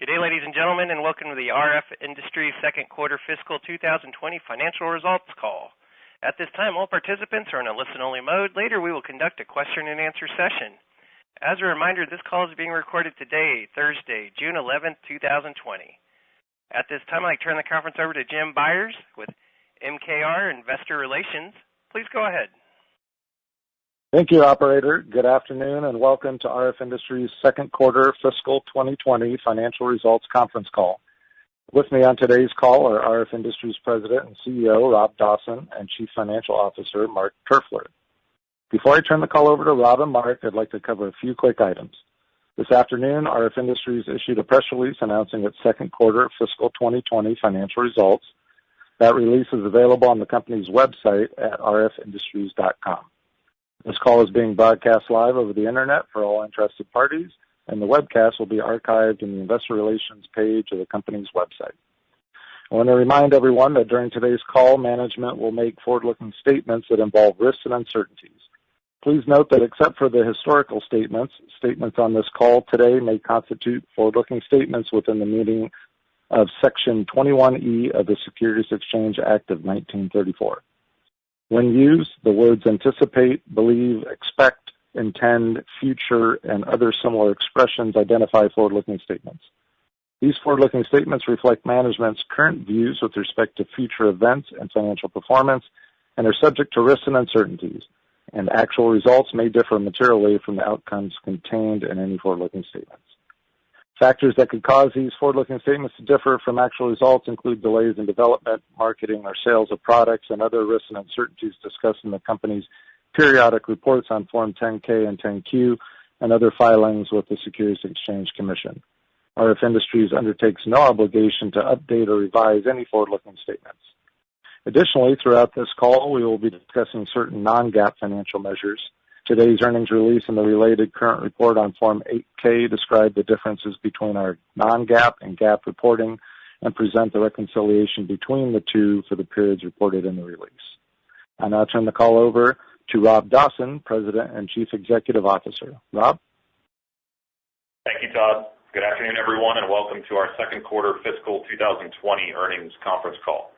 Good day, ladies and gentlemen, and welcome to the RF Industries second quarter fiscal 2020 financial results call. At this time, all participants are in a listen-only mode. Later, we will conduct a question-and-answer session. As a reminder, this call is being recorded today, Thursday, June 11th, 2020. At this time, I'd like to turn the conference over to Jim Byers with MKR Investor Relations. Please go ahead. Thank you, operator. Good afternoon, and welcome to RF Industries' second quarter fiscal 2020 financial results conference call. With me on today's call are RF Industries President and CEO, Rob Dawson, and Chief Financial Officer, Mark Turfler. Before I turn the call over to Rob and Mark, I'd like to cover a few quick items. This afternoon, RF Industries issued a press release announcing its second quarter fiscal 2020 financial results. That release is available on the company's website at rfindustries.com. This call is being broadcast live over the internet for all interested parties, and the webcast will be archived in the Investor Relations page of the company's website. I want to remind everyone that during today's call, management will make forward-looking statements that involve risks and uncertainties. Please note that except for the historical statements on this call today may constitute forward-looking statements within the meaning of Section 21E of the Securities Exchange Act of 1934. When used, the words anticipate, believe, expect, intend, future, and other similar expressions identify forward-looking statements. These forward-looking statements reflect management's current views with respect to future events and financial performance and are subject to risks and uncertainties, and actual results may differ materially from the outcomes contained in any forward-looking statements. Factors that could cause these forward-looking statements to differ from actual results include delays in development, marketing, or sales of products, and other risks and uncertainties discussed in the company's periodic reports on Form 10-K and 10-Q and other filings with the Securities and Exchange Commission. RF Industries undertakes no obligation to update or revise any forward-looking statements. Additionally, throughout this call, we will be discussing certain non-GAAP financial measures. Today's earnings release and the related current report on Form 8-K describe the differences between our non-GAAP and GAAP reporting and present the reconciliation between the two for the periods reported in the release. I now turn the call over to Rob Dawson, President and Chief Executive Officer. Rob? Thank you, Todd. Good afternoon, everyone, and welcome to our second quarter fiscal 2020 earnings conference call.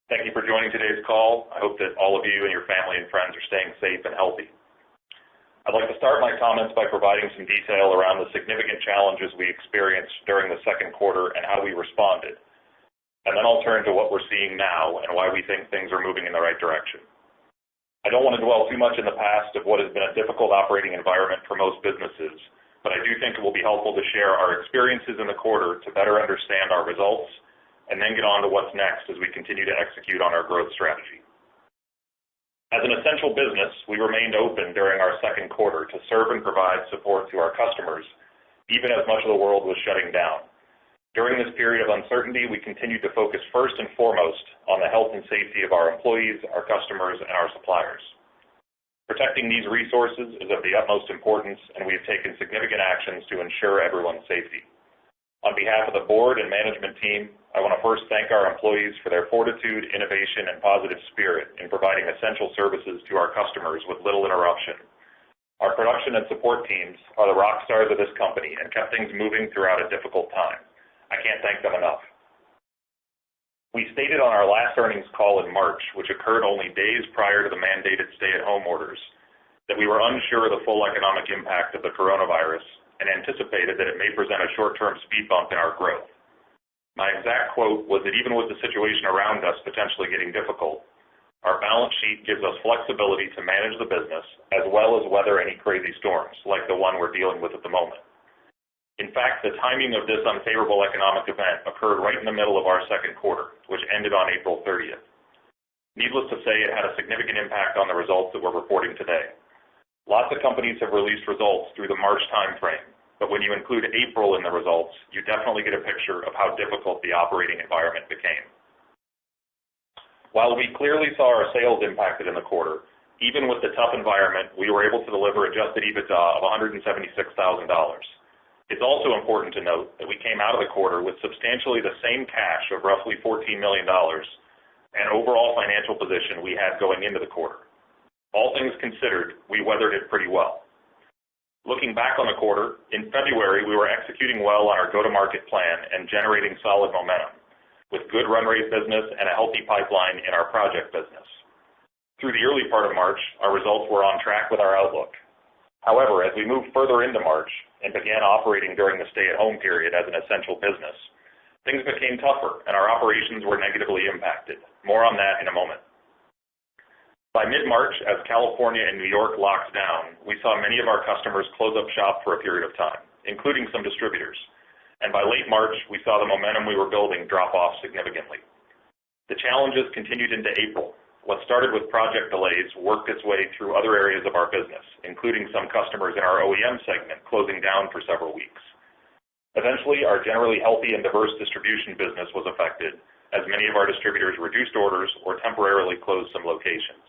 Thank you for joining today's call. I hope that all of you and your family and friends are staying safe and healthy. I'd like to start my comments by providing some detail around the significant challenges we experienced during the second quarter and how we responded. And then I'll turn to what we're seeing now and why we think things are moving in the right direction. I don't want to dwell too much in the past of what has been a difficult operating environment for most businesses, but I do think it will be helpful to share our experiences in the quarter to better understand our results and then get on to what's next as we continue to execute on our growth strategy. As an essential business, we remained open during our second quarter to serve and provide support to our customers, even as much of the world was shutting down. During this period of uncertainty, we continued to focus first and foremost on the health and safety of our employees, our customers, and our suppliers. Protecting these resources is of the utmost importance, and we have taken significant actions to ensure everyone's safety. On behalf of the board and management team, I want to first thank our employees for their fortitude, innovation, and positive spirit in providing essential services to our customers with little interruption. Our production and support teams are the rock stars of this company and kept things moving throughout a difficult time. I can't thank them enough. We stated on our last earnings call in March, which occurred only days prior to the mandated stay-at-home orders, that we were unsure of the full economic impact of the coronavirus and anticipated that it may present a short-term speed bump in our growth. My exact quote was that even with the situation around us potentially getting difficult, our balance sheet gives us flexibility to manage the business as well as weather any crazy storms like the one we're dealing with at the moment. In fact, the timing of this unfavorable economic event occurred right in the middle of our second quarter, which ended on April 30th. Needless to say, it had a significant impact on the results that we're reporting today. Lots of companies have released results through the March timeframe, but when you include April in the results, you definitely get a picture of how difficult the operating environment became. While we clearly saw our sales impacted in the quarter, even with the tough environment, we were able to deliver adjusted EBITDA of $176,000. It's also important to note that we came out of the quarter with substantially the same cash of roughly $14 million and overall financial position we had going into the quarter. All things considered, we weathered it pretty well. Looking back on the quarter, in February we were executing well on our go-to-market plan and generating solid momentum, with good run rate business and a healthy pipeline in our project business. Through the early part of March, our results were on track with our outlook. However, as we moved further into March and began operating during the stay-at-home period as an essential business, things became tougher and our operations were negatively impacted. More on that in a moment. By mid-March, as California and New York locked down, we saw many of our customers close up shop for a period of time, including some distributors. And by late March, we saw the momentum we were building drop off significantly. The challenges continued into April. What started with project delays worked its way through other areas of our business, including some customers in our OEM segment closing down for several weeks. Eventually, our generally healthy and diverse distribution business was affected, as many of our distributors reduced orders or temporarily closed some locations.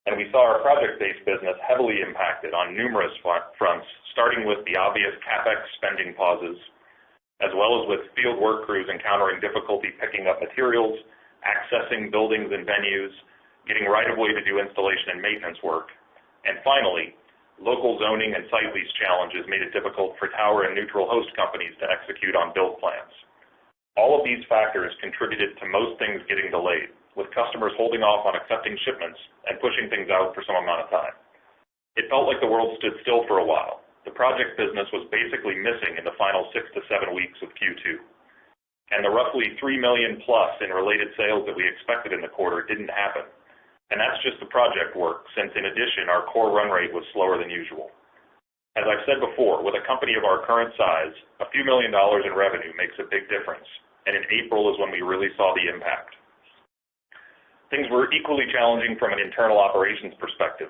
And we saw our project-based business heavily impacted on numerous fronts, starting with the obvious CapEx spending pauses, as well as with field work crews encountering difficulty picking up materials, accessing buildings and venues, getting right-of-way to do installation and maintenance work, and finally, local zoning and site lease challenges made it difficult for tower and neutral host companies to execute on build plans. All of these factors contributed to most things getting delayed, with customers holding off on accepting shipments and pushing things out for some amount of time. It felt like the world stood still for a while. The project business was basically missing in the final 6 to 7 weeks of Q2. And the roughly $3 million plus in related sales that we expected in the quarter didn't happen. And that's just the project work, since in addition, our core run rate was slower than usual. As I've said before, with a company of our current size, a few $1 million in revenue makes a big difference. And in April is when we really saw the impact. Things were equally challenging from an internal operations perspective.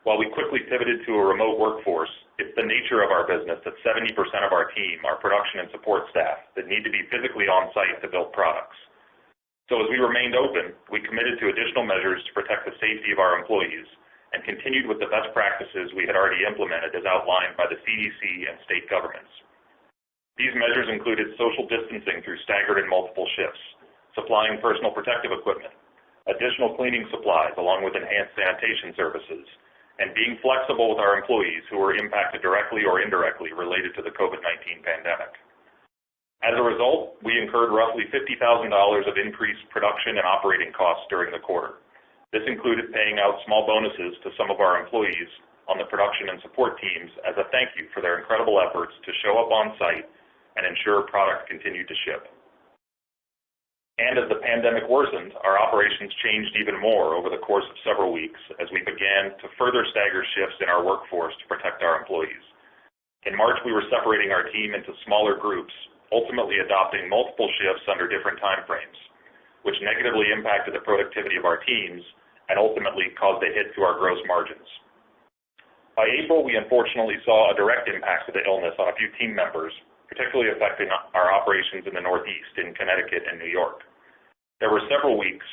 While we quickly pivoted to a remote workforce, it's the nature of our business that 70% of our team are production and support staff that need to be physically on site to build products. So as we remained open, we committed to additional measures to protect the safety of our employees and continued with the best practices we had already implemented as outlined by the CDC and state governments. These measures included social distancing through staggered and multiple shifts, supplying personal protective equipment, additional cleaning supplies along with enhanced sanitation services, and being flexible with our employees who were impacted directly or indirectly related to the COVID-19 pandemic. As a result, we incurred roughly $50,000 of increased production and operating costs during the quarter. This included paying out small bonuses to some of our employees on the production and support teams as a thank you for their incredible efforts to show up on site and ensure product continued to ship. And as the pandemic worsened, our operations changed even more over the course of several weeks as we began to further stagger shifts in our workforce to protect our employees. In March, we were separating our team into smaller groups, ultimately adopting multiple shifts under different time frames, which negatively impacted the productivity of our teams and ultimately caused a hit to our gross margins. By April, we unfortunately saw a direct impact of the illness on a few team members, particularly affecting our operations in the Northeast, in Connecticut and New York. There were several weeks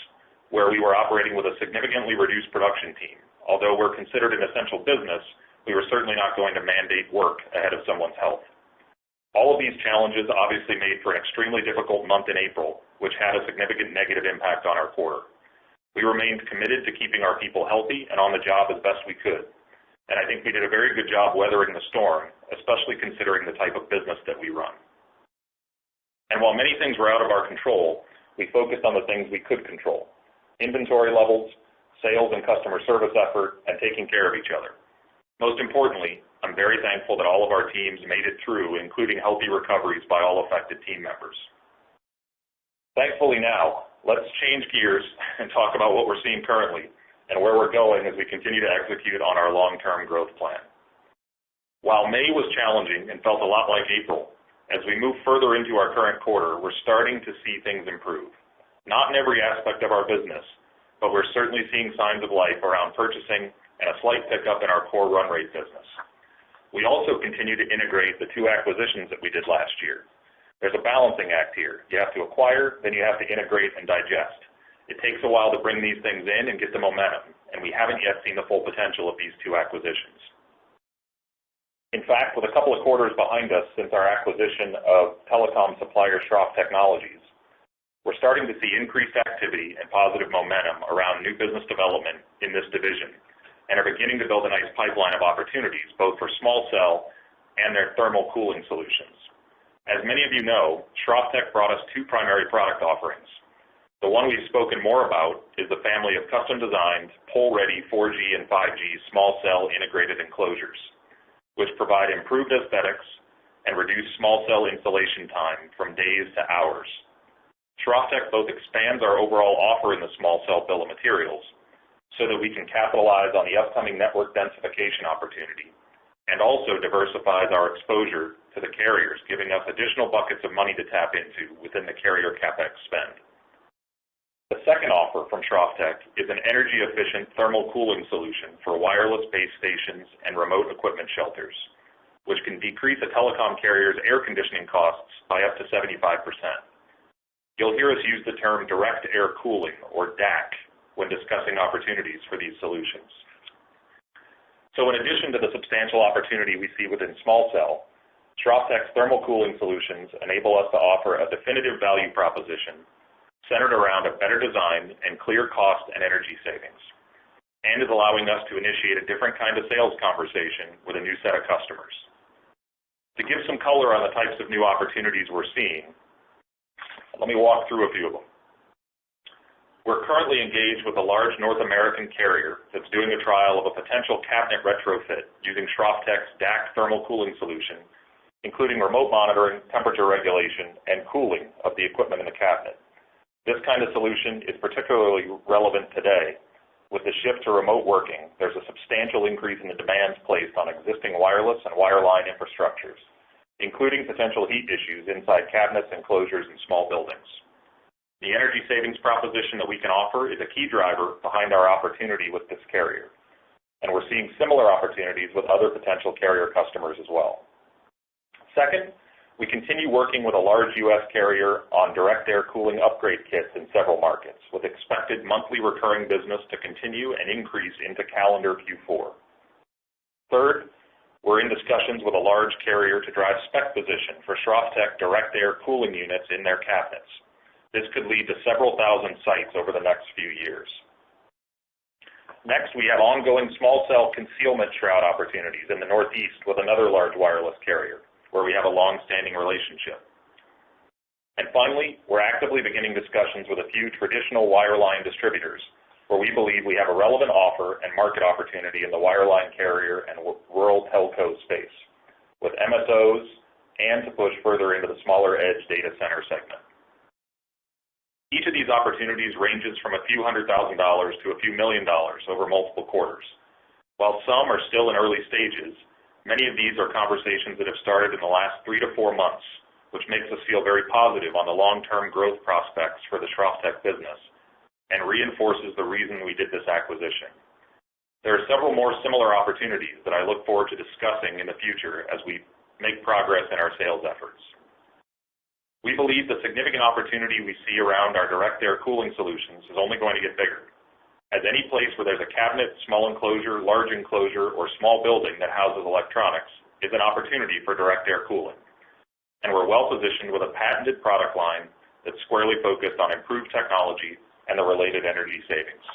where we were operating with a significantly reduced production team. Although we're considered an essential business, we were certainly not going to mandate work ahead of someone's health. All of these challenges obviously made for an extremely difficult month in April, which had a significant negative impact on our quarter. We remained committed to keeping our people healthy and on the job as best we could. And I think we did a very good job weathering the storm, especially considering the type of business that we run. And while many things were out of our control, we focused on the things we could control: inventory levels, sales and customer service effort, and taking care of each other. Most importantly, I'm very thankful that all of our teams made it through, including healthy recoveries by all affected team members. Thankfully now, let's change gears and talk about what we're seeing currently and where we're going as we continue to execute on our long-term growth plan. While May was challenging and felt a lot like April, as we move further into our current quarter, we're starting to see things improve. Not in every aspect of our business, but we're certainly seeing signs of life around purchasing and a slight pickup in our core run rate business. We also continue to integrate the 2 acquisitions that we did last year. There's a balancing act here. You have to acquire, then you have to integrate and digest. It takes a while to bring these things in and get the momentum, and we haven't yet seen the full potential of these 2 acquisitions. In fact, with a couple of quarters behind us since our acquisition of telecom supplier Schroff Technologies, we're starting to see increased activity and positive momentum around new business development in this division, and are beginning to build a nice pipeline of opportunities, both for small cell and their thermal cooling solutions. As many of you know, SchroffTech brought us two primary product offerings. The one we've spoken more about is the family of custom-designed, pole-ready 4G and 5G small cell integrated enclosures, which provide improved aesthetics and reduce small cell installation time from days to hours. SchroffTech both expands our overall offer in the small cell bill of materials so that we can capitalize on the upcoming network densification opportunity, and also diversifies our exposure to the carriers, giving us additional buckets of money to tap into within the carrier CapEx spend. The second offer from SchroffTech is an energy-efficient thermal cooling solution for wireless base stations and remote equipment shelters, which can decrease a telecom carrier's air conditioning costs by up to 75%. You'll hear us use the term direct air cooling, or DAC, when discussing opportunities for these solutions. So in addition to the substantial opportunity we see within small cell, SchroffTech's thermal cooling solutions enable us to offer a definitive value proposition centered around a better design and clear cost and energy savings, and is allowing us to initiate a different kind of sales conversation with a new set of customers. To give some color on the types of new opportunities we're seeing, let me walk through a few of them. We're currently engaged with a large North American carrier that's doing a trial of a potential cabinet retrofit using SchroffTech's DAC thermal cooling solution, including remote monitoring, temperature regulation, and cooling of the equipment in the cabinet. This kind of solution is particularly relevant today. With the shift to remote working, there's a substantial increase in the demands placed on existing wireless and wireline infrastructures, including potential heat issues inside cabinets, enclosures, and small buildings. The energy savings proposition that we can offer is a key driver behind our opportunity with this carrier, and we're seeing similar opportunities with other potential carrier customers as well. Second, we continue working with a large U.S. carrier on direct air cooling upgrade kits in several markets, with expected monthly recurring business to continue and increase into calendar Q4. Third, we're in discussions with a large carrier to drive spec position for SchroffTech direct air cooling units in their cabinets. This could lead to several thousand sites over the next few years. Next, we have ongoing small cell concealment shroud opportunities in the Northeast with another large wireless carrier, where we have a long-standing relationship. And finally, we're actively beginning discussions with a few traditional wireline distributors, where we believe we have a relevant offer and market opportunity in the wireline carrier and rural telco space, with MSOs and to push further into the smaller edge data center segment. Each of these opportunities ranges from a few $100,000 to a few $1 million over multiple quarters. While some are still in early stages, many of these are conversations that have started in the last 3 to 4 months, which makes us feel very positive on the long-term growth prospects for the SchroffTech business and reinforces the reason we did this acquisition. There are several more similar opportunities that I look forward to discussing in the future as we make progress in our sales efforts. We believe the significant opportunity we see around our direct air cooling solutions is only going to get bigger, as any place where there's a cabinet, small enclosure, large enclosure, or small building that houses electronics is an opportunity for direct air cooling. And we're well positioned with a patented product line that's squarely focused on improved technology and the related energy savings.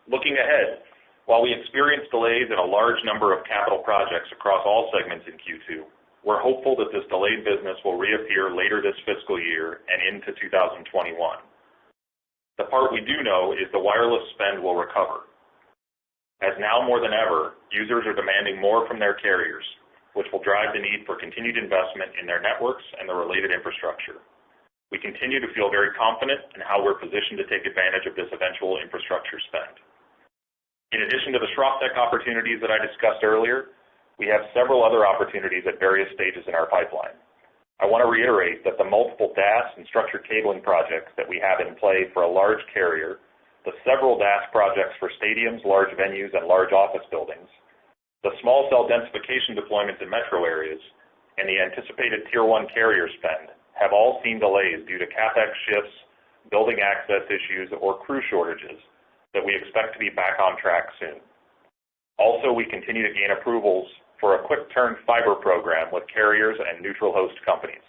Looking ahead, while we experienced delays in a large number of capital projects across all segments in Q2, we're hopeful that this delayed business will reappear later this fiscal year and into 2021. The part we do know is the wireless spend will recover, as now more than ever, users are demanding more from their carriers, which will drive the need for continued investment in their networks and the related infrastructure. We continue to feel very confident in how we're positioned to take advantage of this eventual infrastructure spend. In addition to the SchroffTech opportunities that I discussed earlier, we have several other opportunities at various stages in our pipeline. I want to reiterate that the multiple DAS and structured cabling projects that we have in play for a large carrier, the several DAS projects for stadiums, large venues, and large office buildings, the small cell densification deployments in metro areas, and the anticipated Tier 1 carrier spend have all seen delays due to CapEx shifts, building access issues, or crew shortages that we expect to be back on track soon. Also, we continue to gain approvals for a quick-turn fiber program with carriers and neutral host companies.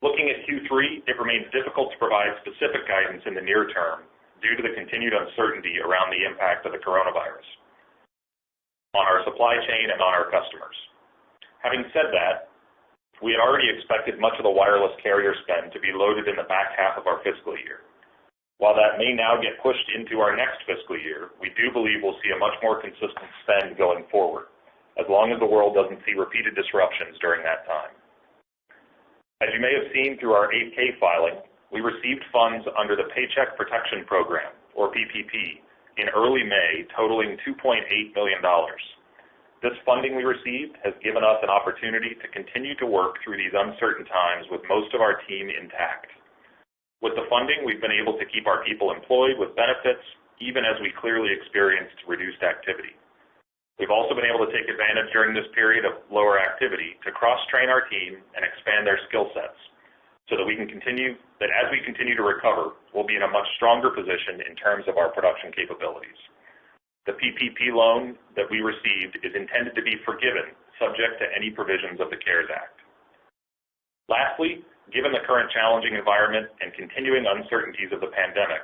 Looking at Q3, it remains difficult to provide specific guidance in the near term due to the continued uncertainty around the impact of the coronavirus on our supply chain and on our customers. Having said that, we had already expected much of the wireless carrier spend to be loaded in the back half of our fiscal year. While that may now get pushed into our next fiscal year, we do believe we'll see a much more consistent spend going forward, as long as the world doesn't see repeated disruptions during that time. As you may have seen through our 8K filing, we received funds under the Paycheck Protection Program, or PPP, in early May, totaling $2.8 million. This funding we received has given us an opportunity to continue to work through these uncertain times with most of our team intact. With the funding, we've been able to keep our people employed with benefits, even as we clearly experienced reduced activity. We've also been able to take advantage during this period of lower activity to cross-train our team and expand their skill sets so that as we continue to recover, we'll be in a much stronger position in terms of our production capabilities. The PPP loan that we received is intended to be forgiven, subject to any provisions of the CARES Act. Lastly, given the current challenging environment and continuing uncertainties of the pandemic,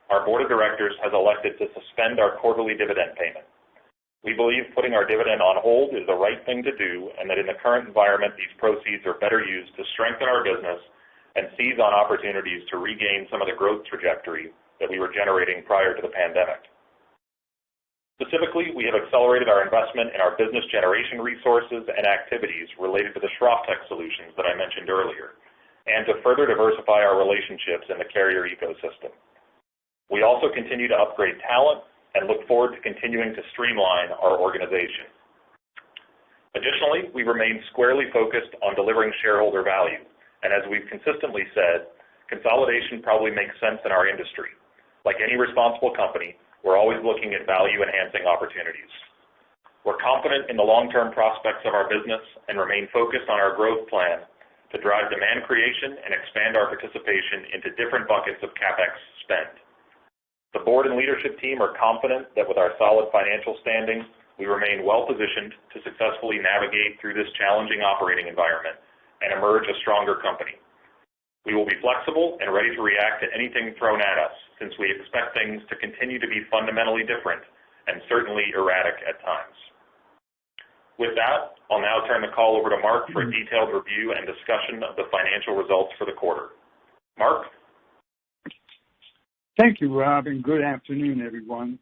our board of directors has elected to suspend our quarterly dividend payment. We believe putting our dividend on hold is the right thing to do, and that in the current environment, these proceeds are better used to strengthen our business and seize on opportunities to regain some of the growth trajectory that we were generating prior to the pandemic. Specifically, we have accelerated our investment in our business generation resources and activities related to the ShrofTech solutions that I mentioned earlier, and to further diversify our relationships in the carrier ecosystem. We also continue to upgrade talent and look forward to continuing to streamline our organization. Additionally, we remain squarely focused on delivering shareholder value, and as we've consistently said, consolidation probably makes sense in our industry. Like any responsible company, we're always looking at value-enhancing opportunities. We're confident in the long-term prospects of our business and remain focused on our growth plan to drive demand creation and expand our participation into different buckets of CapEx spend. The board and leadership team are confident that with our solid financial standing, we remain well-positioned to successfully navigate through this challenging operating environment and emerge a stronger company. We will be flexible and ready to react to anything thrown at us, since we expect things to continue to be fundamentally different and certainly erratic at times. With that, I'll now turn the call over to Mark for a detailed review and discussion of the financial results for the quarter. Mark? Thank you, Rob, and good afternoon, everyone.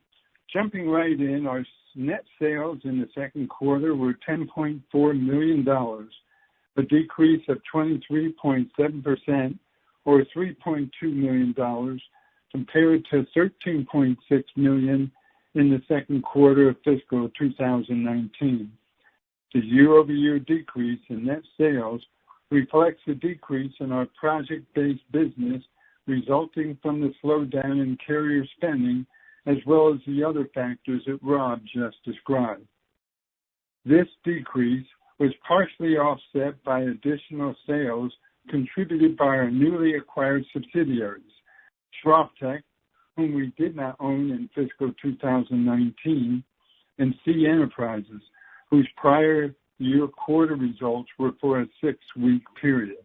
Jumping right in, our net sales in the second quarter were $10.4 million, a decrease of 23.7%, or $3.2 million, compared to $13.6 million in the second quarter of fiscal 2019. The year-over-year decrease in net sales reflects a decrease in our project-based business resulting from the slowdown in carrier spending, as well as the other factors that Rob just described. This decrease was partially offset by additional sales contributed by our newly acquired subsidiaries, ShrofTech, whom we did not own in fiscal 2019, and C Enterprises, whose prior year quarter results were for a 6-week period.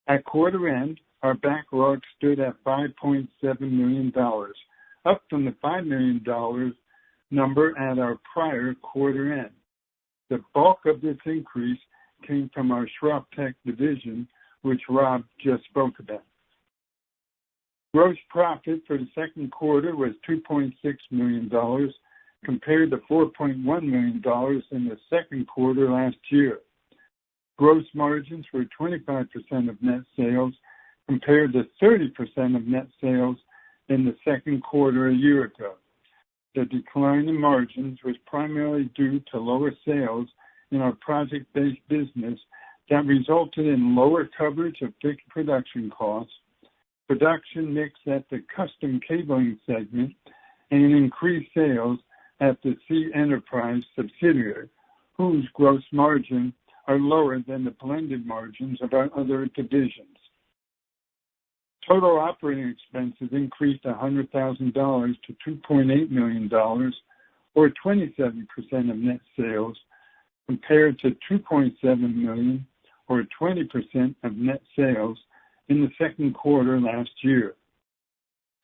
At quarter end, our backlog stood at $5.7 million, up from the $5 million number at our prior quarter end. The bulk of this increase came from our ShrofTech division, which Rob just spoke about. Gross profit for the second quarter was $2.6 million, compared to $4.1 million in the second quarter last year. Gross margins were 25% of net sales, compared to 30% of net sales in the second quarter a year ago. The decline in margins was primarily due to lower sales in our project-based business that resulted in lower coverage of fixed production costs, production mix at the custom cabling segment, and increased sales at the C Enterprise subsidiary, whose gross margin are lower than the blended margins of our other divisions. Total operating expenses increased $100,000 to $2.8 million, or 27% of net sales, compared to $2.7 million, or 20% of net sales in the second quarter last year.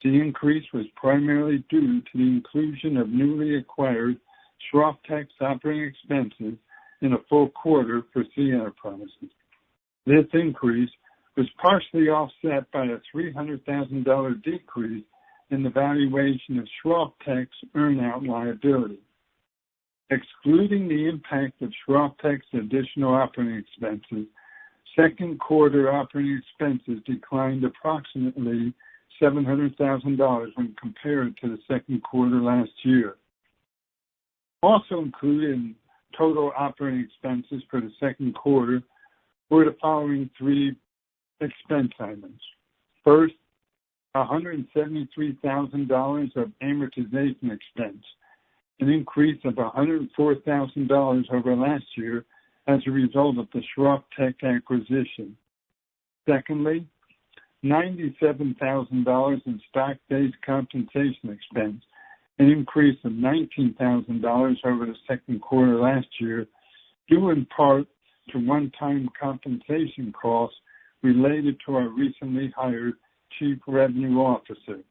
The increase was primarily due to the inclusion of newly acquired Schroff-Tech's operating expenses in a full quarter for C Enterprises. This increase was partially offset by a $300,000 decrease in the valuation of Schroff-Tech's earn-out liability. Excluding the impact of Schroff-Tech's additional operating expenses, second quarter operating expenses declined approximately $700,000 when compared to the second quarter last year. Also included in total operating expenses for the second quarter were the following three expense items. First, $173,000 of amortization expense, an increase of $104,000 over last year as a result of the Schroff-Tech acquisition. Secondly, $97,000 in stock-based compensation expense, an increase of $19,000 over the second quarter last year, due in part to one-time compensation costs related to our recently hired Chief Revenue Officer.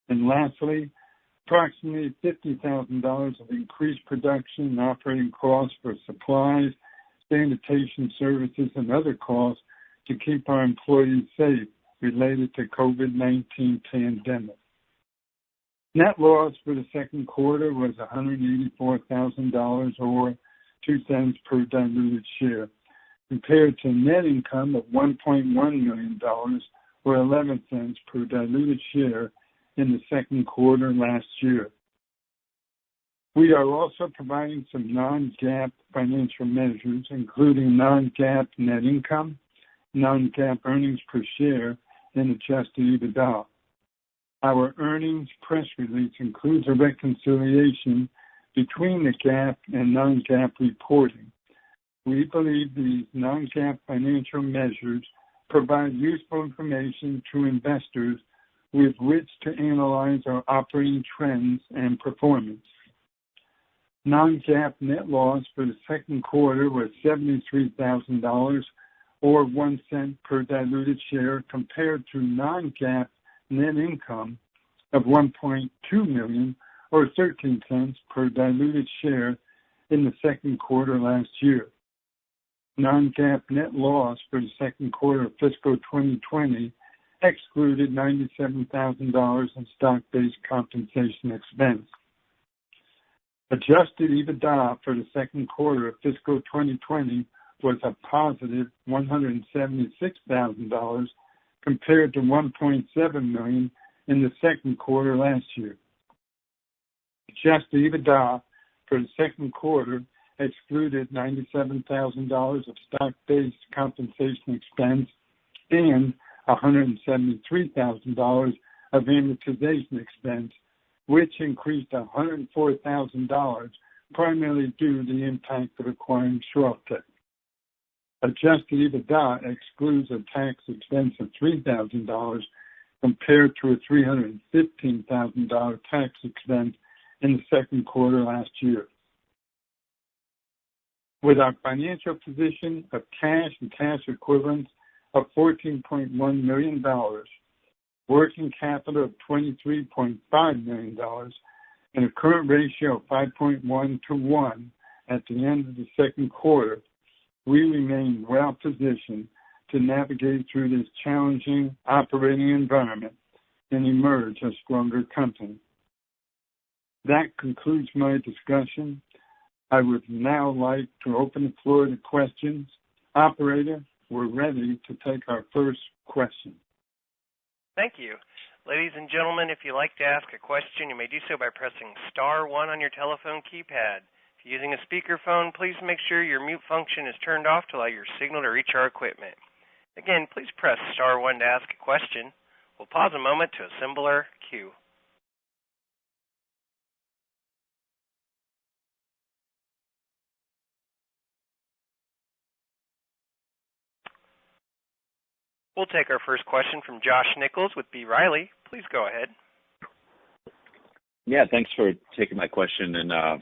And lastly, approximately $50,000 of increased production and operating costs for supplies, sanitation services, and other costs to keep our employees safe related to COVID-19 pandemic. Net loss for the second quarter was $184,000 or 2 cents per diluted share, compared to net income of $1.1 million or 11 cents per diluted share in the second quarter last year. We are also providing some non-GAAP financial measures, including non-GAAP net income, non-GAAP earnings per share, and adjusted EBITDA. Our earnings press release includes a reconciliation between the GAAP and non-GAAP reporting. We believe these non-GAAP financial measures provide useful information to investors with which to analyze our operating trends and performance. Non-GAAP net loss for the second quarter was $73,000 or 1 cent per diluted share, compared to non-GAAP net income of $1.2 million or 13 cents per diluted share in the second quarter last year. Non-GAAP net loss for the second quarter of fiscal 2020 excluded $97,000 in stock-based compensation expense. Adjusted EBITDA for the second quarter of fiscal 2020 was a positive $176,000 compared to $1.7 million in the second quarter last year. Adjusted EBITDA for the second quarter excluded $97,000 of stock-based compensation expense and $173,000 of amortization expense, which increased $104,000 primarily due to the impact of acquiring Schroff-Tech. Adjusted EBITDA excludes a tax expense of $3,000 compared to a $315,000 tax expense in the second quarter last year. With our financial position of cash and cash equivalents of $14.1 million, working capital of $23.5 million, and a current ratio of 5.1 to 1 at the end of the second quarter, we remain well positioned to navigate through this challenging operating environment and emerge a stronger company. That concludes my discussion. I would now like to open the floor to questions. Operator, we're ready to take our first question. Thank you. Ladies and gentlemen, if you'd like to ask a question, you may do so by pressing star 1 on your telephone keypad. If you're using a speakerphone, please make sure your mute function is turned off to allow your signal to reach our equipment. Again, please press star 1 to ask a question. We'll pause a moment to assemble our queue. We'll take our first question from Josh Nichols with B. Riley. Please go ahead. Yeah, thanks for taking my question. And I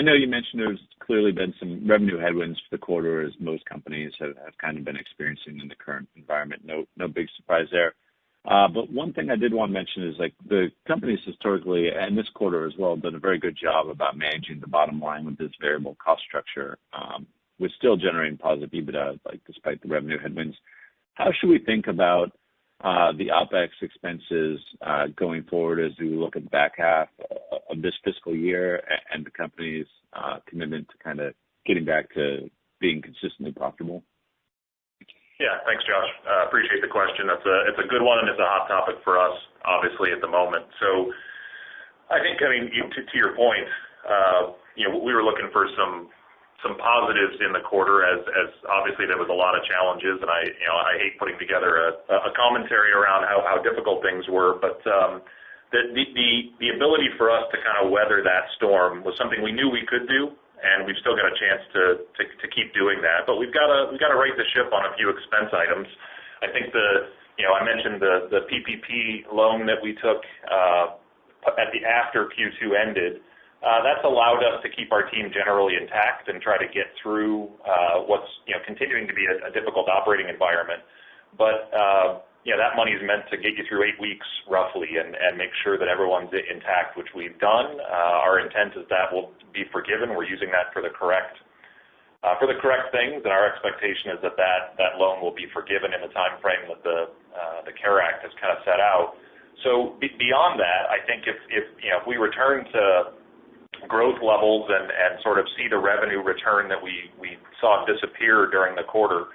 know you mentioned there's clearly been some revenue headwinds for the quarter, as most companies have kind of been experiencing in the current environment. No big surprise there. But one thing I did want to mention is like the company's historically, and this quarter as well, done a very good job about managing the bottom line with this variable cost structure, with still generating positive EBITDA, like despite the revenue headwinds. How should we think about the OpEx expenses going forward as we look at the back half of this fiscal year and the company's commitment to kind of getting back to being consistently profitable? Yeah, thanks, Josh. Appreciate the question. It's a good one, and it's a hot topic for us, obviously, at the moment. So I think, to your point, we were looking for some positives in the quarter, as obviously there was a lot of challenges, and I hate putting together a commentary around how difficult things were, but the ability for us to kind of weather that storm was something we knew we could do, and we've still got a chance to keep doing that. But we've got to right the ship on a few expense items. I think I mentioned the PPP loan that we took after Q2 ended. That's allowed us to keep our team generally intact and try to get through what's continuing to be a difficult operating environment. But that money is meant to get you through 8 weeks roughly and make sure that everyone's intact, which we've done. Our intent is that will be forgiven. We're using that for the correct things, and our expectation is that loan will be forgiven in the time frame that the CARE Act has kind of set out. So beyond that, I think if we return to growth levels and sort of see the revenue return that we saw disappear during the quarter,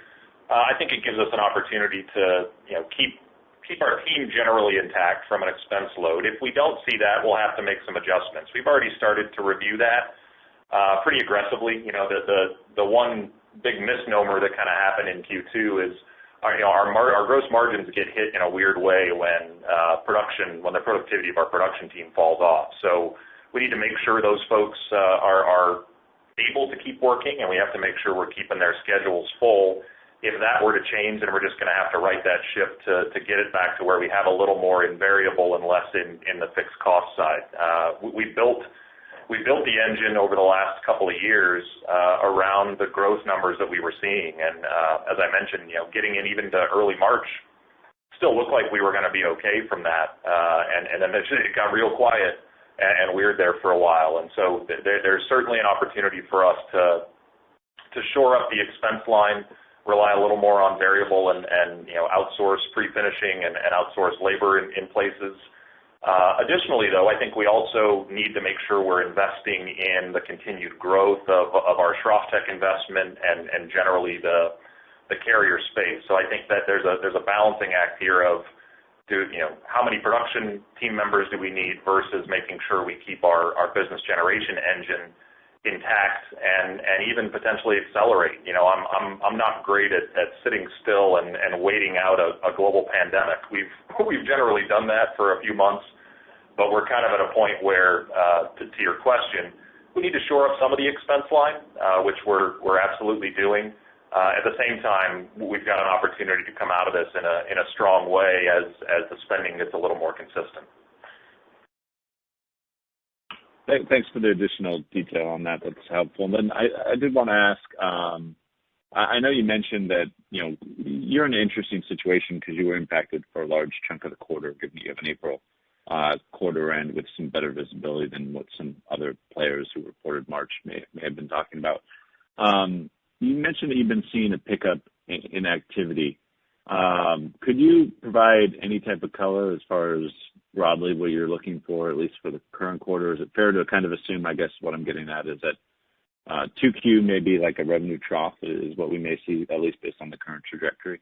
I think it gives us an opportunity to keep our team generally intact from an expense load. If we don't see that, we'll have to make some adjustments. We've already started to review that pretty aggressively. The one big misnomer that kind of happened in Q2 is our gross margins get hit in a weird way when the productivity of our production team falls off. So we need to make sure those folks are able to keep working, and we have to make sure we're keeping their schedules full. If that were to change, then we're just going to have to right that ship to get it back to where we have a little more in variable and less in the fixed cost side. We built the engine over the last couple of years around the growth numbers that we were seeing, and as I mentioned, getting in even to early March still looked like we were going to be okay from that, and then it got real quiet and weird there for a while, and so there's certainly an opportunity for us to shore up the expense line, rely a little more on variable and outsource pre-finishing and outsource labor in places. Additionally, though, I think we also need to make sure we're investing in the continued growth of our Shroff-Tech investment and generally the carrier space. So I think that there's a balancing act here of how many production team members do we need versus making sure we keep our business generation engine intact and even potentially accelerate. I'm not great at sitting still and waiting out a global pandemic. We've generally done that for a few months, but we're kind of at a point where, to your question, we need to shore up some of the expense line, which we're absolutely doing. At the same time, we've got an opportunity to come out of this in a strong way as the spending gets a little more consistent. Thanks for the additional detail on that. That's helpful. And then I did want to ask, I know you mentioned that, you're in an interesting situation because you were impacted for a large chunk of the quarter, given you have an April quarter end with some better visibility than what some other players who reported March may have been talking about. You mentioned that you've been seeing a pickup in activity. Could you provide any type of color as far as broadly what you're looking for, at least for the current quarter? Is it fair to kind of assume, I guess what I'm getting at is that 2Q may be like a revenue trough is what we may see, at least based on the current trajectory?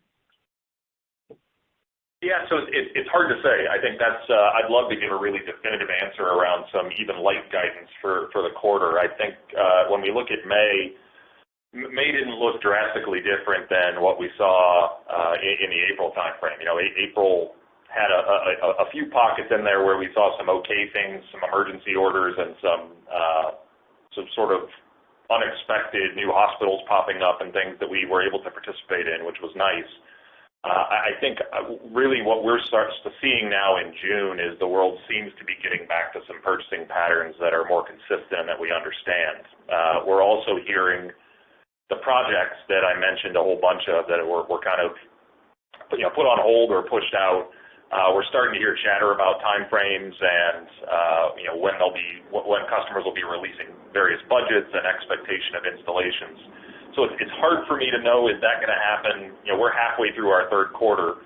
Yeah, so it's hard to say. I think I'd love to give a really definitive answer around some even light guidance for the quarter. I think when we look at May didn't look drastically different than what we saw in the April timeframe. April had a few pockets in there where we saw some okay things, some emergency orders, and some sort of unexpected new hospitals popping up and things that we were able to participate in, which was nice. I think really what we're seeing now in June is the world seems to be getting back to some purchasing patterns that are more consistent and that we understand. We're also hearing the projects that I mentioned a whole bunch of that were kind of put on hold or pushed out. We're starting to hear chatter about timeframes and when customers will be releasing various budgets and expectation of installations. So it's hard for me to know, is that going to happen? We're halfway through our third quarter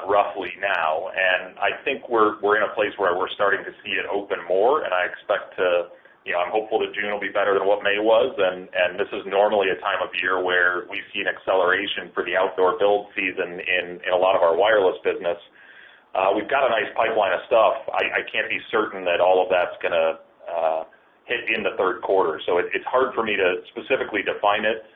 roughly now, and I think we're in a place where we're starting to see it open more, and I expect to. I'm hopeful that June will be better than what May was, and this is normally a time of year where we see an acceleration for the outdoor build season in a lot of our wireless business. We've got a nice pipeline of stuff. I can't be certain that all of that's going to hit in the third quarter, so it's hard for me to specifically define it.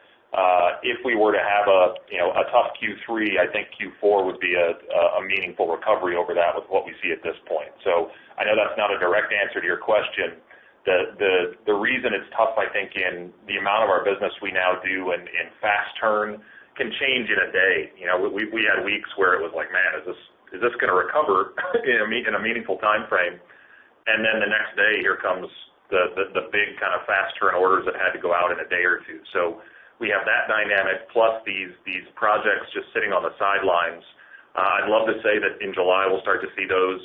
If we were to have a tough Q3, I think Q4 would be a meaningful recovery over that with what we see at this point. So I know that's not a direct answer to your question. The reason it's tough, I think, in the amount of our business we now do in fast turn can change in a day. We had weeks where it was like, man, is this going to recover in a meaningful time frame? And then the next day, here comes the big kind of fast turn orders that had to go out in a day or two. So we have that dynamic plus these projects just sitting on the sidelines. I'd love to say that in July we'll start to see those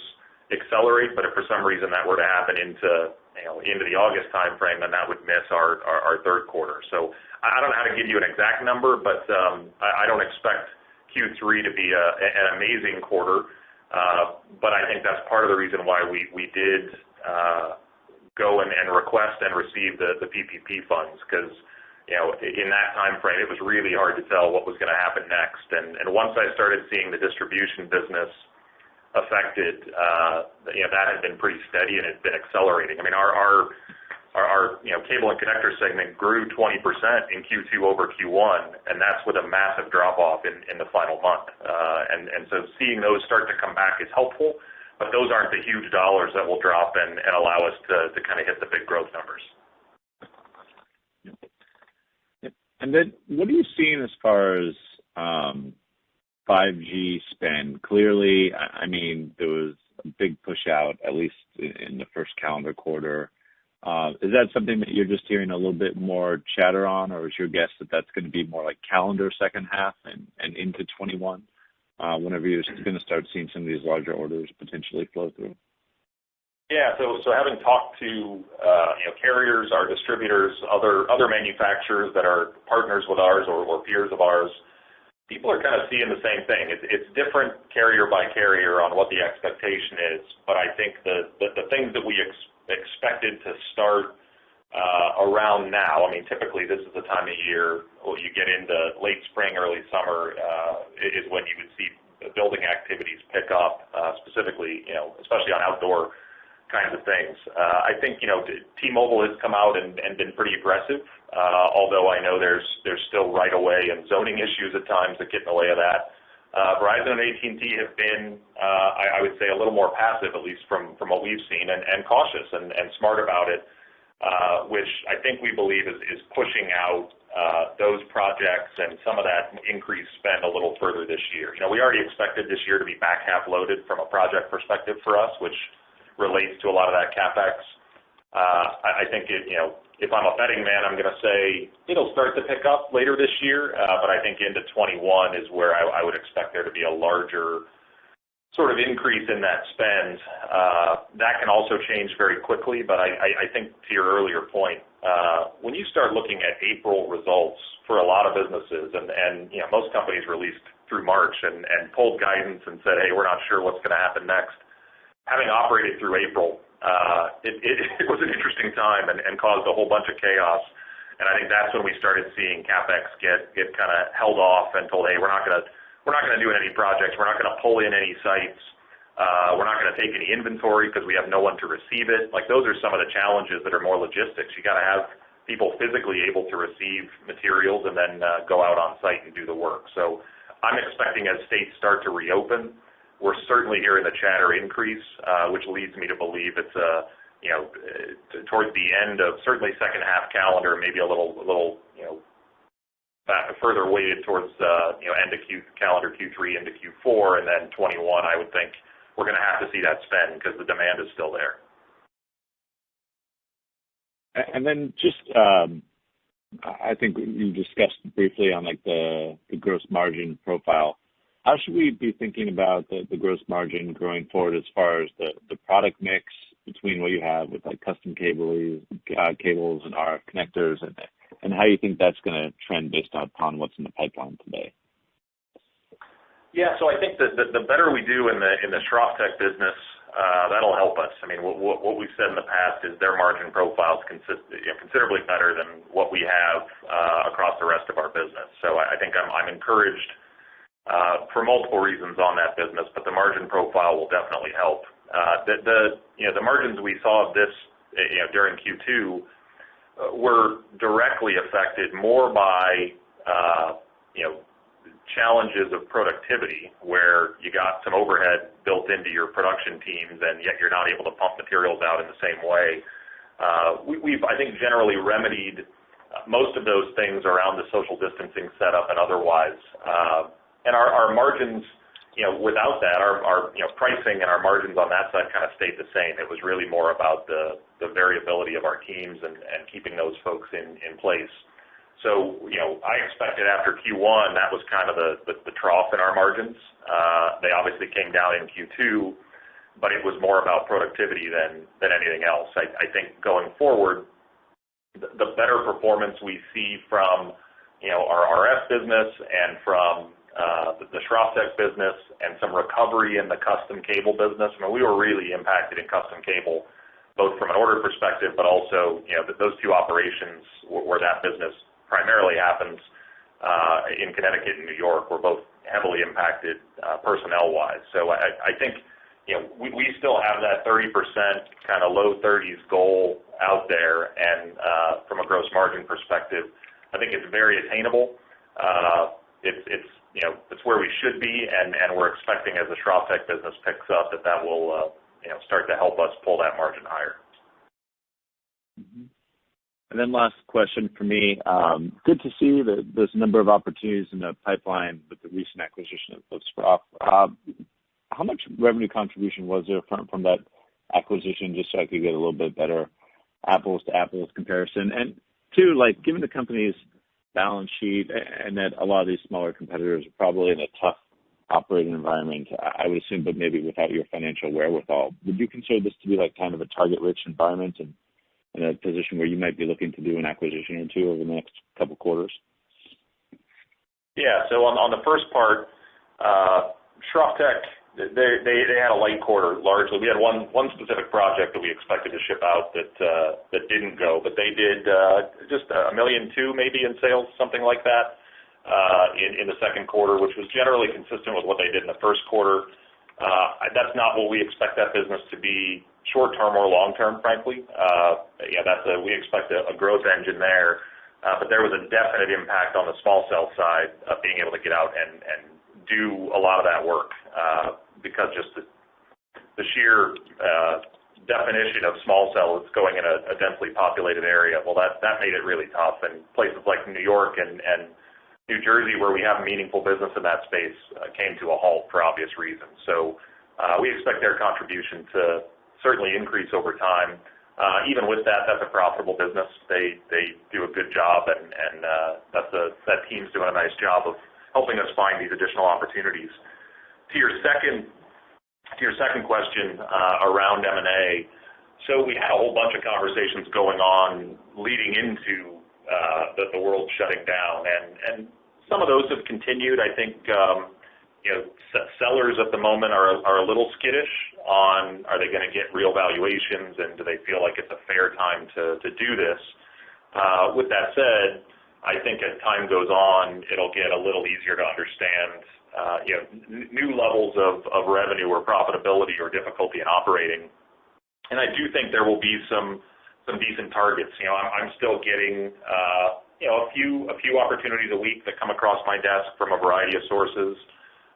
accelerate, but if for some reason that were to happen into the August time frame, then that would miss our third quarter. So I don't know how to give you an exact number, but I don't expect Q3 to be an amazing quarter. But I think that's part of the reason why we did go and request and receive the PPP funds, because in that time frame it was really hard to tell what was going to happen next. And once I started seeing the distribution business affected, that had been pretty steady and it's been accelerating. I mean, our cable and connector segment grew 20% in Q2 over Q1, and that's with a massive drop off in the final month. And so seeing those start to come back is helpful, but those aren't the huge dollars that will drop and allow us to kind of hit the big growth numbers. And then what are you seeing as far as 5G spend? Clearly, I mean, there was a big push out, at least in the first calendar quarter. Is that something that you're just hearing a little bit more chatter on, or is your guess that that's going to be more like calendar second half and into 21, whenever you're going to start seeing some of these larger orders potentially flow through? Yeah, so having talked to carriers, our distributors, other manufacturers that are partners with ours or peers of ours, people are kind of seeing the same thing. It's different carrier by carrier on what the expectation is, but I think the things that we expected to start around now, I mean, typically this is the time of year you get into late spring, early summer is when you would see building activities pick up, specifically, especially on outdoor kinds of things. I think, T-Mobile has come out and been pretty aggressive, although I know there's still right-of-way and zoning issues at times that get in the way of that. Verizon and AT&T have been, I would say, a little more passive, at least from what we've seen, and cautious and smart about it, which I think we believe is pushing out those projects and some of that increased spend a little further this year. We already expected this year to be back half loaded from a project perspective for us, which relates to a lot of that CapEx. I think if I'm a betting man, I'm going to say it'll start to pick up later this year, but I think into 21 is where I would expect there to be a larger sort of increase in that spend. That can also change very quickly, but I think to your earlier point, when you start looking at April results for a lot of businesses, and most companies released through March and pulled guidance and said, hey, we're not sure what's going to happen next. Having operated through April, it was an interesting time and caused a whole bunch of chaos. And I think that's when we started seeing CapEx get kind of held off and told, hey, we're not going to do any projects. We're not going to pull in any sites. We're not going to take any inventory because we have no one to receive it. Like, those are some of the challenges that are more logistics. You got to have people physically able to receive materials and then go out on site and do the work. So I'm expecting as states start to reopen, we're certainly hearing the chatter increase, which leads me to believe it's towards the end of certainly second half calendar, maybe a little further weighted towards end of calendar Q3 into Q4, and then 21. I would think we're going to have to see that spend because the demand is still there. And then just, I think you discussed briefly on like the gross margin profile. how should we be thinking about the gross margin going forward as far as the product mix between what you have with like custom cables and RF connectors, and how you think that's going to trend based upon what's in the pipeline today? Yeah, so I think that the better we do in the Schroff-Tech business, that'll help us. I mean, what we've said in the past is their margin profile is considerably better than what we have across the rest of our business. So I think I'm encouraged for multiple reasons on that business, but the margin profile will definitely help. The margins we saw this during Q2 were directly affected more by challenges of productivity, where you got some overhead built into your production teams, and yet you're not able to pump materials out in the same way. We've, I think, generally remedied most of those things around the social distancing setup and otherwise. And our margins, without that, our pricing and our margins on that side kind of stayed the same. It was really more about the variability of our teams and keeping those folks in place. So, I expected after Q1 that was kind of the trough in our margins. They obviously came down in Q2, but it was more about productivity than anything else. I think going forward, the better performance we see from our RF business and from the Schroff-Tech business and some recovery in the custom cable business. I mean, we were really impacted in custom cable, both from an order perspective, but also those two operations where that business primarily happens in Connecticut and New York were both heavily impacted personnel-wise. So I think we still have that 30%, kind of low 30s goal out there, and from a gross margin perspective, I think it's very attainable. It's where we should be, and we're expecting as the Schroff-Tech business picks up that will start to help us pull that margin higher. Mm-hmm. And then last question for me. Good to see that there's a number of opportunities in the pipeline with the recent acquisition of Schroff. How much revenue contribution was there from that acquisition, just so I could get a little bit better apples-to-apples comparison? And two, given the company's balance sheet and that a lot of these smaller competitors are probably in a tough operating environment, I would assume, but maybe without your financial wherewithal, would you consider this to be kind of a target-rich environment and in a position where you might be looking to do an acquisition or two over the next couple quarters? Yeah, so on the first part, Schroff-Tech, they had a light quarter largely. We had one specific project that we expected to ship out that didn't go, but they did just $1.2 million maybe in sales, something like that, in the second quarter, which was generally consistent with what they did in the first quarter. That's not what we expect that business to be short-term or long-term, frankly. We expect a growth engine there, but there was a definite impact on the small cell side of being able to get out and do a lot of that work because just the sheer definition of small cell is going in a densely populated area. Well, that made it really tough, and places like New York and New Jersey, where we have meaningful business in that space, came to a halt for obvious reasons. So we expect their contribution to certainly increase over time. Even with that, that's a profitable business. They do a good job, and that team's doing a nice job of helping us find these additional opportunities. To your second question around M&A, so we had a whole bunch of conversations going on leading into the world shutting down, and some of those have continued. I think sellers at the moment are a little skittish on, are they going to get real valuations, and do they feel like it's a fair time to do this? With that said, I think as time goes on, it'll get a little easier to understand new levels of revenue or profitability or difficulty in operating. And I do think there will be some decent targets. I'm still getting a few opportunities a week that come across my desk from a variety of sources.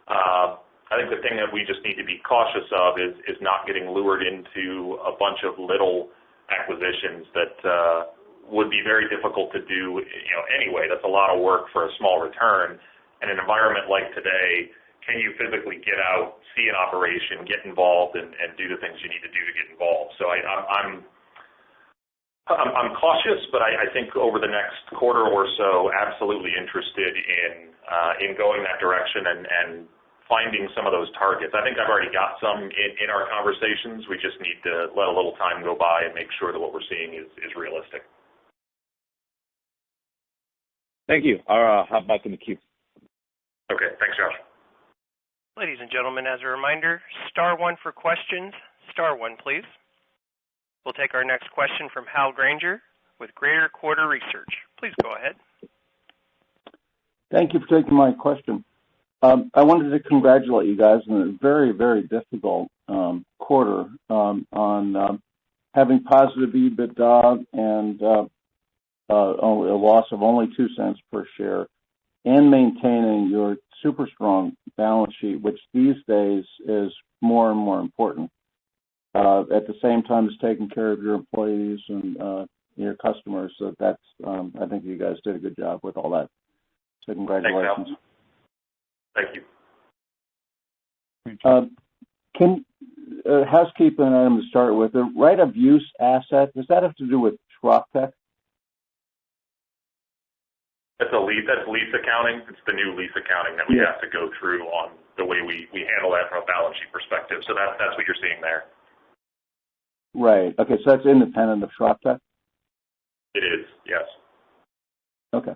I think the thing that we just need to be cautious of is not getting lured into a bunch of little acquisitions that would be very difficult to do anyway. That's a lot of work for a small return. In an environment like today, can you physically get out, see an operation, get involved, and do the things you need to do to get involved? So I'm cautious, but I think over the next quarter or so, absolutely interested in going that direction and finding some of those targets. I think I've already got some in our conversations. We just need to let a little time go by and make sure that what we're seeing is realistic. Thank you. I'll hop back in the queue. Okay. Thanks, Josh. Ladies and gentlemen, as a reminder, star one for questions. Star one, please. We'll take our next question from Hal Granger with Greater Quarter Research. Please go ahead. Thank you for taking my question. I wanted to congratulate you guys on a very, very difficult quarter on having positive EBITDA and only a loss of only 2 cents per share, and maintaining your super strong balance sheet, which these days is more and more important. At the same time as taking care of your employees and your customers. So that's I think you guys did a good job with all that. So congratulations. Thank you. Can housekeeping item to start with, the right of use asset, does that have to do with ShropTech? That's lease accounting. It's the new lease accounting that we have to go through on the way we handle that from a balance sheet perspective. So that's what you're seeing there. Right. Okay. So that's independent of ShropTech? It is, yes. Okay.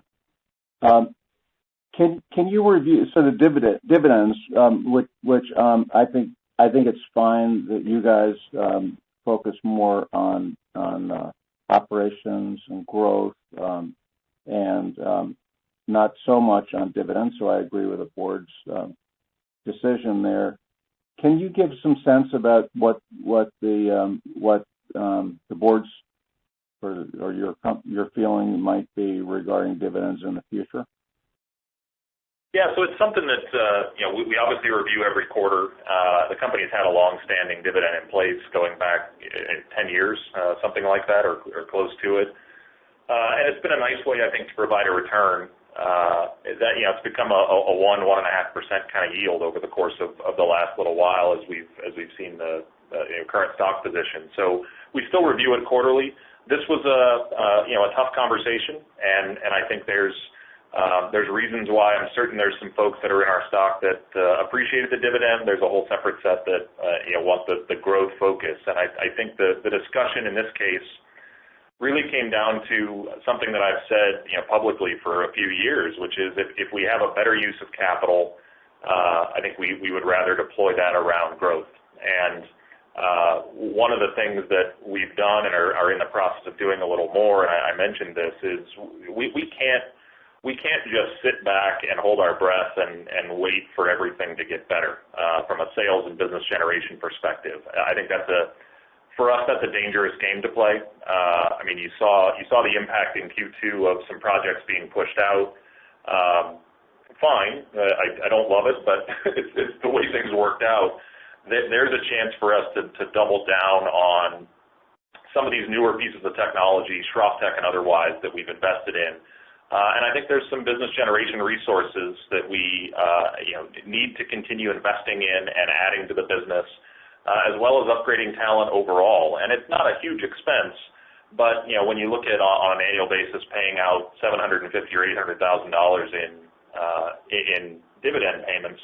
Can you review the dividends, which I think it's fine that you guys focus more on operations and growth and not so much on dividends. So I agree with the board's decision there. Can you give some sense about what the board's or your feeling might be regarding dividends in the future? Yeah, so it's something that we obviously review every quarter. The company's had a long-standing dividend in place going back 10 years, something like that, or close to it. And it's been a nice way, I think, to provide a return. It's become a 1.5% kind of yield over the course of the last little while as we've seen the current stock position. So we still review it quarterly. This was a tough conversation, and I think there's reasons why. I'm certain there's some folks that are in our stock that appreciated the dividend. There's a whole separate set that want the growth focus, and I think the discussion in this case really came down to something that I've said publicly for a few years, which is if we have a better use of capital, I think we would rather deploy that around growth. And one of the things that we've done and are in the process of doing a little more, and I mentioned this, is we can't just sit back and hold our breath and wait for everything to get better from a sales and business generation perspective. I think for us, that's a dangerous game to play. I mean, you saw the impact in Q2 of some projects being pushed out. Fine, I don't love it, but it's the way things worked out. There's a chance for us to double down on some of these newer pieces of technology, ShropTech and otherwise, that we've invested in. And I think there's some business generation resources that we need to continue investing in and adding to the business, as well as upgrading talent overall. And it's not a huge expense, but when you look at on an annual basis paying out $750,000 or $800,000 in dividend payments,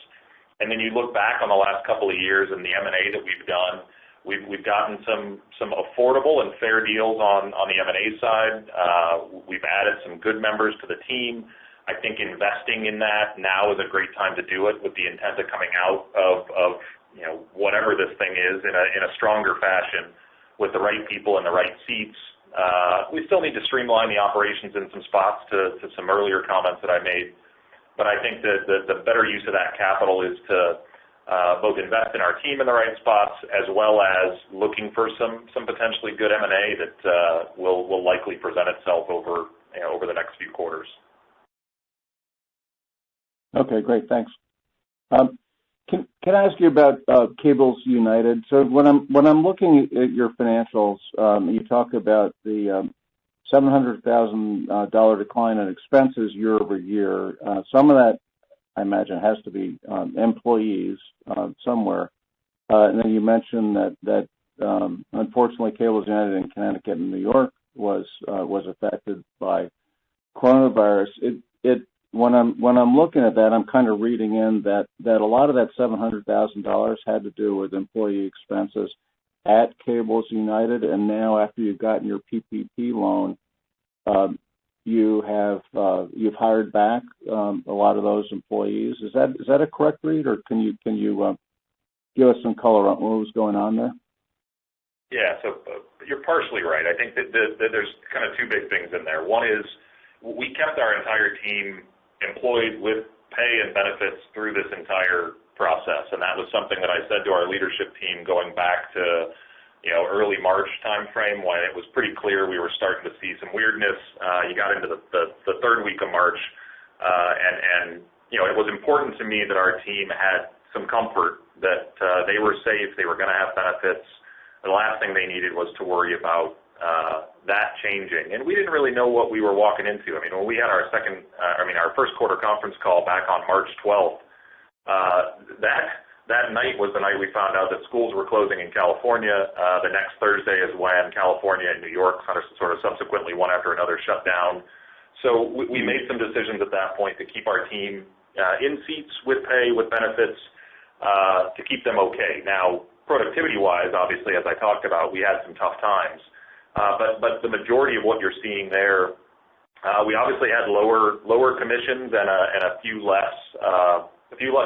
and then you look back on the last couple of years and the M&A that we've done, we've gotten some affordable and fair deals on the M&A side. We've added some good members to the team. I think investing in that now is a great time to do it with the intent of coming out of whatever this thing is in a stronger fashion with the right people in the right seats. We still need to streamline the operations in some spots to some earlier comments that I made. But I think that the better use of that capital is to both invest in our team in the right spots, as well as looking for some potentially good M&A that will likely present itself over the next few quarters. Okay, great, thanks. Can I ask you about Cables United? So when I'm looking at your financials, you talk about the $700,000 decline in expenses year over year. Some of that, I imagine, has to be employees somewhere. And then you mentioned that unfortunately, Cables United in Connecticut and New York was affected by coronavirus. when I'm looking at that, I'm kind of reading in that a lot of that $700,000 had to do with employee expenses at Cables United, and now after you've gotten your PPP loan, you've hired back a lot of those employees. Is that a correct read, or can you give us some color on what was going on there? Yeah, so you're partially right. I think that there's kind of two big things in there. One is we kept our entire team employed with pay and benefits through this entire process, and that was something that I said to our leadership team going back to early March timeframe, when it was pretty clear we were starting to see some weirdness. You got into the third week of March, and it was important to me that our team had some comfort that they were safe, they were going to have benefits. The last thing they needed was to worry about that changing, and we didn't really know what we were walking into. I mean, when we had our first quarter conference call back on March 12th, that night was the night we found out that schools were closing in California. The next Thursday is when California and New York sort of subsequently one after another shut down. So we made some decisions at that point to keep our team in seats with pay, with benefits, to keep them okay. Now, productivity-wise, obviously, as I talked about, we had some tough times. But the majority of what you're seeing there, we obviously had lower commissions and a few less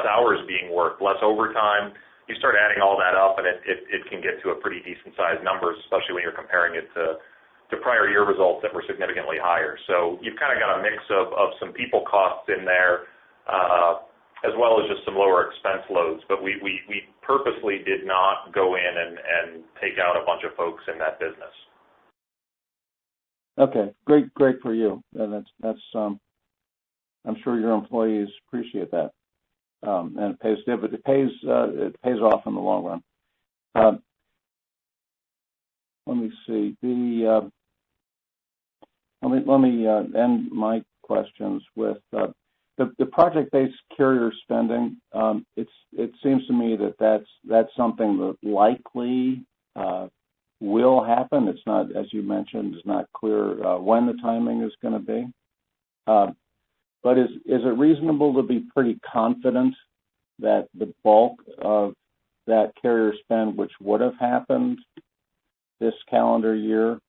hours being worked, less overtime. You start adding all that up, and it can get to a pretty decent-sized number, especially when you're comparing it to prior year results that were significantly higher. So you've kind of got a mix of some people costs in there, as well as just some lower expense loads. But we purposely did not go in and take out a bunch of folks in that business. Okay, great for you. That's I'm sure your employees appreciate that, and it pays off in the long run. Let me see. Let me end my questions with the project-based carrier spending. It seems to me that's something that likely will happen. It's not, as you mentioned, it's not clear when the timing is going to be. But is it reasonable to be pretty confident that the bulk of that carrier spend, which would have happened this calendar year,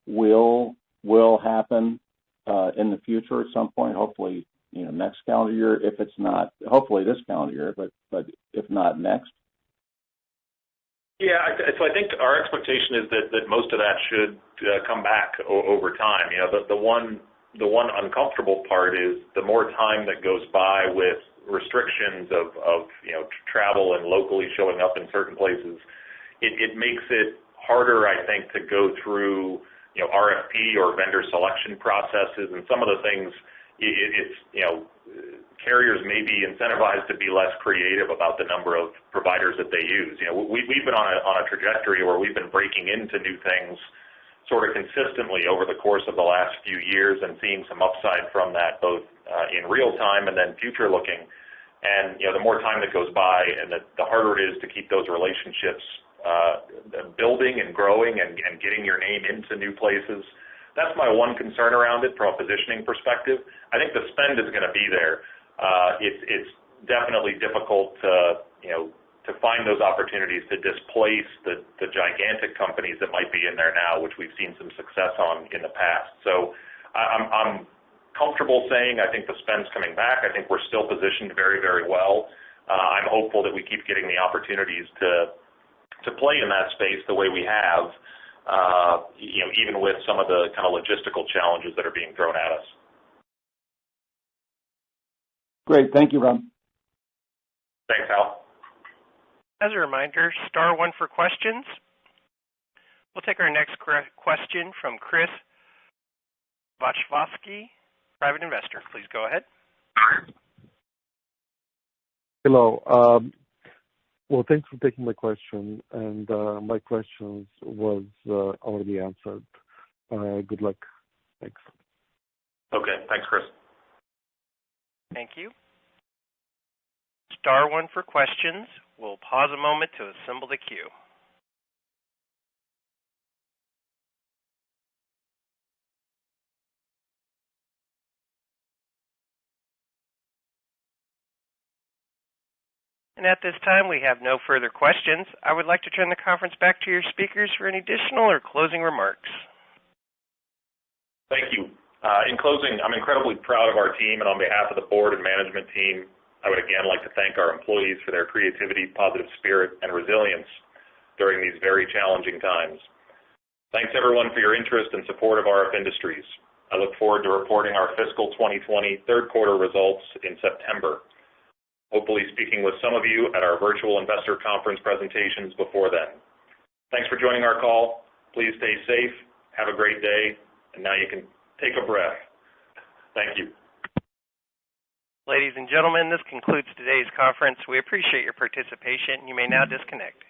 will happen in the future at some point? Hopefully, next calendar year. If it's not, hopefully this calendar year, but if not next. Yeah, so I think our expectation is that most of that should come back over time. The one uncomfortable part is the more time that goes by with restrictions of travel and locally showing up in certain places, it makes it harder, I think, to go through RFP or vendor selection processes, and some of the things carriers may be incentivized to be less creative about the number of providers that they use. We've been on a trajectory where we've been breaking into new things sort of consistently over the course of the last few years and seeing some upside from that, both in real time and then future looking. And the more time that goes by, and the harder it is to keep those relationships building and growing and getting your name into new places. That's my one concern around it from a positioning perspective. I think the spend is going to be there. It's definitely difficult to find those opportunities to displace the gigantic companies that might be in there now, which we've seen some success on in the past. So I'm comfortable saying I think the spend's coming back. I think we're still positioned very, very well. I'm hopeful that we keep getting the opportunities to play in that space the way we have, even with some of the kind of logistical challenges that are being thrown at us. Great. Thank you, Rob. Thanks, Hal. As a reminder, star one for questions. We'll take our next question from Chris Vachvosky, private investor. Please go ahead. Hello. Well, thanks for taking my question, and my questions was already answered. Good luck. Thanks. Okay. Thanks, Chris. Thank you. Star one for questions. We'll pause a moment to assemble the queue. And at this time, we have no further questions. I would like to turn the conference back to your speakers for any additional or closing remarks. Thank you. In closing, I'm incredibly proud of our team, and on behalf of the board and management team, I would again like to thank our employees for their creativity, positive spirit, and resilience during these very challenging times. Thanks everyone for your interest and support of RF Industries. I look forward to reporting our fiscal 2020 third quarter results in September. Hopefully speaking with some of you at our virtual investor conference presentations before then. Thanks for joining our call. Please stay safe. Have a great day. And now you can take a breath. Thank you. Ladies and gentlemen, this concludes today's conference. We appreciate your participation. You may now disconnect.